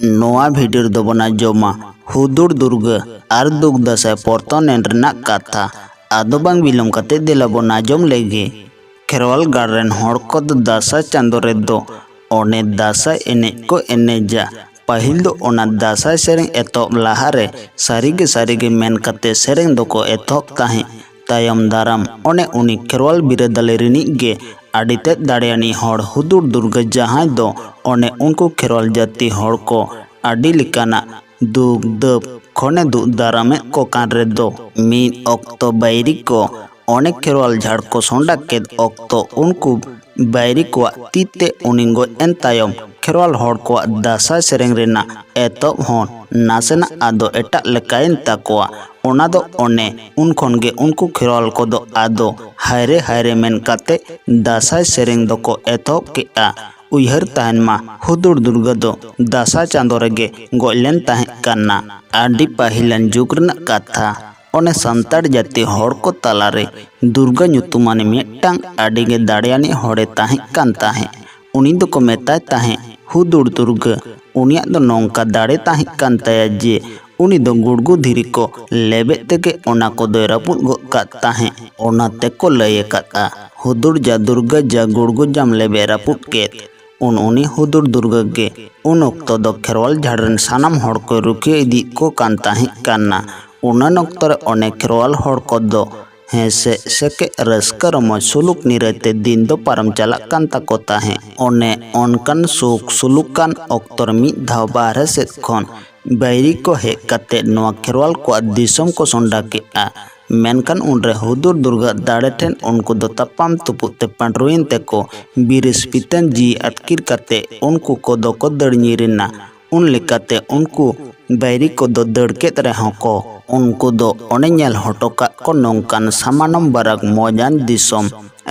नोआ भिडियो दो बना जोमा हुदुर दुर्गा और दुक दसाई पर्तानेन रेनाग काथा आदो बांग बिलम कते देला बना जोम लेगे खेरवाल गार्डन हड़ को दासाई चांदो रे दो ओने दासाई एनेज को एनेजा पहिल दो ओना दासाई सेरेंग एतोब लाहारे सारिगे मेन कते सेरेंग दो को एतोब ताहे तायम दाराम ओने उनी खेरवाल बिरादाले रिनिग गे आडिते दाड़ियानी हड़ हुदुर दुर्गा जहां दो ओने उनको खेरवाल जाति हड़ को आडि लिकाना दुक दब खने दुक दारामे को कान दो मीन ऑक्तो बैरी को ओने खेरवाल झाड़ को सोंडा केद ऑक्तो उनको बैरी को तीते उनिंगो एन तायम खेरवाल हड़ को दासाई सेरेंग रेना एतोब होन नासेना आदो एटा लेकायन ताकोआ ओना दो ओने उन खनगे उनको खेरवाल को दो आदो हायरे मेन काते दासाई सेरेंग दो को एतोब के आ उयहर ताहन मा हुदुर दुर्गा दो दासाई चांदो रेगे गोलेन ताहे काना आदि पाहिलन जुग रेनाग काथा ओने संताड़ जाति हड़ को तालारे दुर्गा ᱧᱩᱛᱩᱢᱟᱱ मिट्टांग आडिगे दाड़ियानी हड़े ताहे कान ताहे उनी दो को मेताय ताहे हुदुर दुर्गा उनिया दो नौका दाड़े ताहे कान ताया जे उनी दो गुड़गु धीरी को लेबे तेगे ओना को दो रापुद गोद कात ताहे ओना ते को लय काता हुदुर जा दुर्गा जा गुड़गु जाम लेबे रापुद केत उनी हुदुर दुर्गा गे उन ऑक्तो दो खेरवाल झाड़न सानाम हड़ को रुकिए इदी को कान ताहे काना उनन ऑक्तो रे ओने खेरवाल हड़ को दो हेसे सेके रस्का रमज सुलुक निरते दिन दो पारम चालक कान ताको ताहे ओने ओनकान सुक सुलुकान ऑक्तो मिद धाव बाहरे सेद खन बैरी को हे कते नोआ खेरवाल को दिसम को सोंडा के आ मेनकान उनरे हुदुर दुर्गा दाड़े ठेन उनको दो तपाम तुपुते पांड्रोइन ते को बिरिस पितन जी अटकिर कते उनको को दो को दड़नीरिना उन लेकाते उनको बैरी को दो दड़के तरह को उनको दो ओने नेल हटोका को नौकान सामानम बाराक मोजान दिसम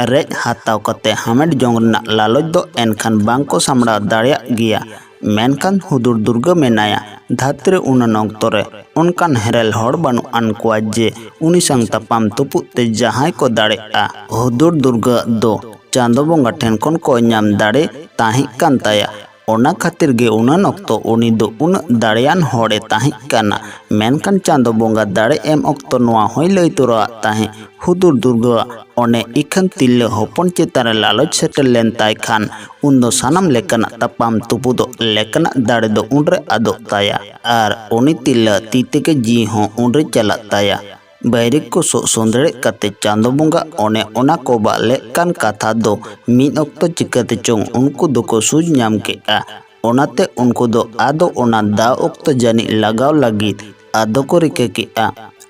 रेज हाताव कते हामेड जोंगना लालच दो एनखान बांग को सामड़ा दाड़िया गिया मेनकान हुदुर दुर्गा मेनाया धात्रे उन ऑक्तोरे उनकान हेरेल हड़ बानु आन कोआ जे उनी संग तपाम तुपुते जहां को दाड़े आ हुदुर दुर्गा दो चांदो बोंगा ठेन कोन को ᱧᱟᱢ दाड़े ताही कान ताया ओना खातिर गे उन ऑक्तो उनी दो उन दाड़ियान हड़े ताही काना मेनकान चांदो बोंगा दाड़े एम ऑक्तो नोआ होय लय तोरा ताहे हुदुर दुर्गा ओने इखन तिल्ले होपन चेतारे लालच सेटल लेन ताय खान उन दो सानाम लेकना तपाम तुपु दो लेकना दाड़े दो उनरे आदो ताया आर उनी तिल्ला तीते के जी हो उनरे चला ताया बैरिक को सोंदड़े कते चांदो बोंगा ओने ओना को बाले कान काथा दो मीन ऑक्तो चिकते चोंग उनको दो को सूझ ᱧᱟᱢ के आ ओनाते उनको दो आदो ओना दा ऑक्तो जानी लगाव लगित आदो को रिके के आ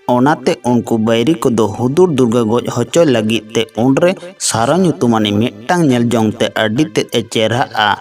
ओनाते उनको बैरी को दो हुदुर दुर्गा गोज होचो लगित ते उनरे सारा ᱧᱩᱛᱩᱢᱟᱱᱤ मिट्टांग नेल जोंगते अड्डी ते चेहरा आ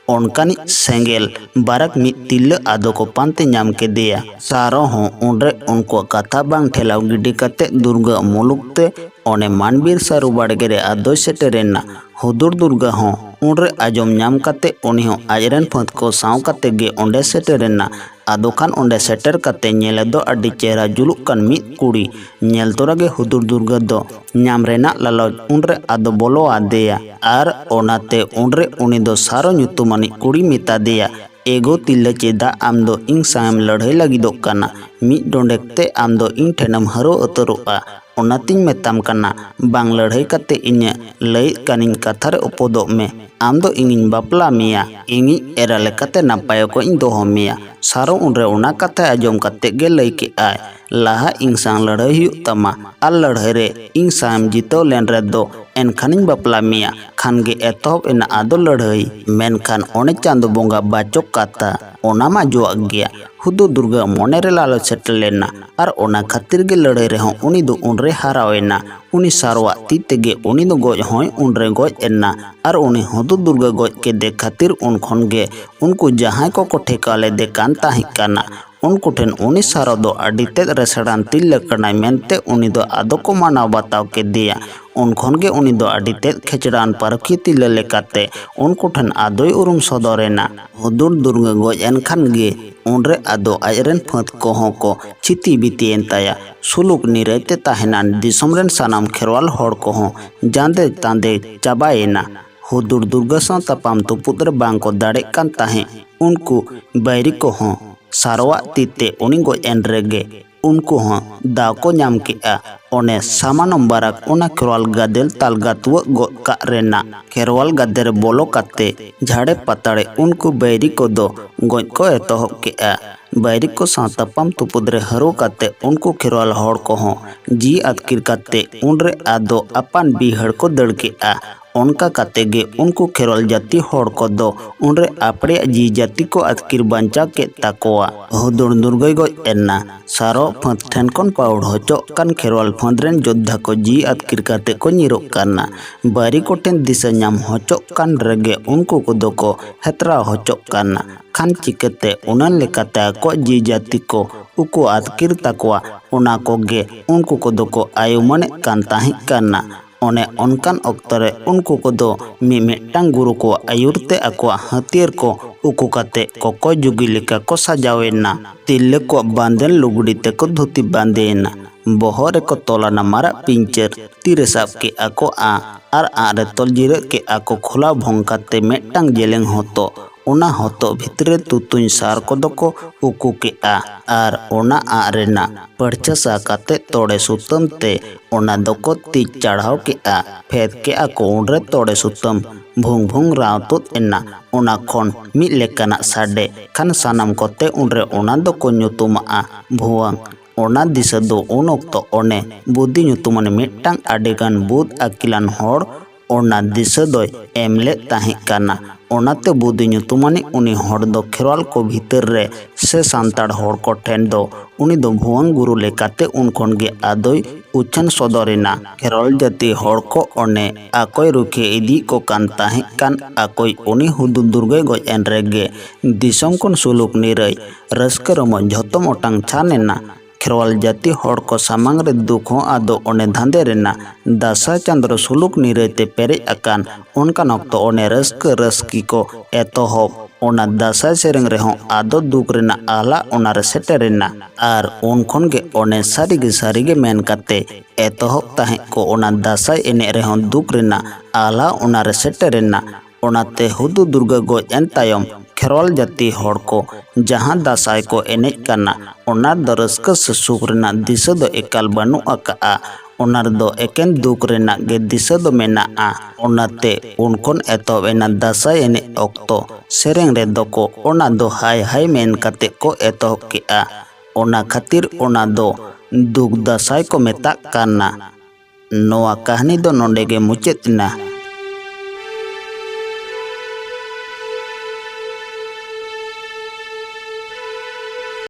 ओनकानी सेंगेल बारक मित तिल्ला आदो को पांते ᱧᱟᱢ के दिया सारो हो उनरे उनको कथा बांग ठेलाव गिडी कते दुर्गा मुलुकते ओने मानबीर सारु बाड़गेरे आदो सेटेरेना हुदुर दुर्गा हो उनरे आजम ᱧᱟᱢ कते उनी हो आजरन फत को साव कते गे ओंडे सेटेरेना आदो खान ओंडे सेटर कते नेले दो अड्डी चेहरा जुलुक कान मित कुड़ी नेल तोरा गे हुदुर दुर्गा दो ᱧᱟᱢ रेना लालच उनरे आदो बोलो आदेया आर ओनाते उनरे उनी दो सारो ᱧᱩᱛᱩᱢᱟᱱᱤ कुड़ी मिता दिया एगो तिल्ला चेदा आम दो इंग साम लड़ाई लगिदो काना मिद डोंडेकते आम दो इंग ठेनम हरो उतरोआ ओनातिन मेताम काना बांग लड़ाई कते इन्या लय कानिन कथारे उपदो में आम दो इंगिन बापला मिया इंगी एरा लेकाते नापाय को इन दोहो मिया सारो उनरे ओना कथा आजम कते गे लय के आय लाहा इंग सांग लड़ाई हुयु तमा आ लड़ाई रे इंग साम जितो लेन रे दो एनखानिन बापला मिया खान गे एतोब एना आदो लड़ाई मेनखान ओने चांदो बोंगा बाचोक काता ओना मा जोआ गया हुदुर दुर्गा मोने रे लालो सेटल लेना आर ओना खातिर गे लड़ाई रे हों उनी दो उनरे हारावेना उनी सारवा ती तेगे उनी दो गोज होय उनरे गोज एना आर उनी हुदुर दुर्गा गोज के दे खातिर उन खन गे उनको जहां को ठेकाले दे कान ताही काना उनको ठेन उनी सारो दो अडी तेद रेसड़ान तिल्ला कनाय मेनते उनी दो आदो को मानाव बताव के दिया उन खन गे उनी दो अडी तेद खेचड़ान पारखी तिल्ला लेकाते उनको ठेन आदोय उरुम सदरेना हुदुर दुर्गा गोज एनखान गे उनरे आदो आजरन फत को हो को चिती बितियन ताया सुलुक निरते ताहेनान दिसम रेन सानाम खेरवाल हड़ को हो जांदे तांदे चाबायना हुदुर दुर्गा सां तापाम तुपुद रे बांग को दाड़ेग कान ताहें उनको बैरी को हों सारवा तीते उनी गoj एन रेगे उनको हों दाव को ᱧᱟᱢ केआ ओने सामानम बाराक ओना खेरवाल गादेल ताल गातुआ गoj का रेना खेरवाल गादे रे बोलो काते झाड़े पाताड़े उनको बैरी को दो गoj को एतोहब केआ बैरी को सां तापाम तुपुद रे हरो काते उनको खेरवाल हड़ को हों जी आतकिर काते उनरे आदो अपान बिहड़ को दड़ केआ उनका काते गे उनको खेरवाल जाति हड़ को दो उनरे आपड़े जी जाति को आतकिर बांचा के ताकोआ हुदुर दुर्गा गoj एना सारो फंद ठेन कोन पाउड़ होचो कान खेरवाल फंद रेन योद्धा को जी आतकिर काते को निरोग काना बारी को टेन दिशा ᱧᱟᱢ होचो कान रेगे उनको को दो को हेतरा होचो काना खान चिकते उनन लेकाते आको जी जाति को उको आतकिर ताकोआ उना को गे उनको को दो को आयुमने कान ताहे काना ओने उनकान अक्तरे उनको को दो मिमिटांग गुरु को आयुरते आकोआ हथियार को उको काते कोको जुगी लेका को सजावेना तिल्ले को बांधन लुगड़ी ते को धोती बांधेना बोहरे को तोलाना मारा पिंचर तीरे साब के आको आर आरे तोल जिरे के आको खुला भोंग काते मेटांग जेलेंग होतो ओना होतो भितरे तुतुñ सार को दो को उकु के आर ओना आरेना पर्चा सा काते तोड़े सुतम ते ओना दो को ती चढ़ाव के फेद के आको उनरे तोड़े सुतम भूंग भूंग राव तुत एना ओना खोन मिद लेकाना साडे खान सानाम कोते उनरे ओना दो को ᱧᱩᱛᱩᱢᱟ भुवंग ओना दिशा दो उन ऑक्तो ओने बुद्धि ᱧᱩᱛᱩᱢᱟᱱ मिटांग आडेगान बुद आकिलान होड़ ओना दिशा दो एमले ताहे काना ओनाते बुद्धि ᱧᱩᱛᱩᱢᱟᱱ उनी होड़ दो खेरवाल को भीतर रे से सांताड़ होड़ को ठेन दो उनी दो भुवंग गुरु लेकाते उनकोन गे आदोय उछन सदरेना खेरवाल जाति होड़ को ओने आकोय रुखे इदी को कान ताहे कान आकोय उनी हुदुर दुर्गा गoj एन रेगे दिसम कोन सुलुक निरय रस्के रमो झोतम ओटांग छानेना खेरवाल जाति होड़ को सामांग रे दुख हो आदो ओने धांदे रेना दासाय चंद्र सुलुक निरते पेरे अकान उनका नक्तो ओने रस्के रस्की को एतोहब ओना दासाय सेरेंग रे हो आदो दुख रेना आला ओना रे सेटेरेना आर उनखोन गे ओने सारिगे मेन काते एतोहब ताहे को ओना दासाय एने रे हो दुख रेना आला ओना रे सेटेरेना ओनाते हुदुर दुर्गा गoj एन तायम खेरवाल जाति होड़ को जहां दासाय को एनेज काना ओनार दो रस्का से सुख रेना दिशा दो एकाल बानु आका ओनार दो एकेन दुख रेना गे दिशा दो मेना ओनाते उनकोन एतोब एना दासाय एने ऑक्तो सेरेंग रे दो को ओना दो हाय हाय मेन काते को एतोब केआ ओना खातिर ओना दो दुक दासाय को मेता काना नोआ कहानी दो नोंडे गे मुचेतना।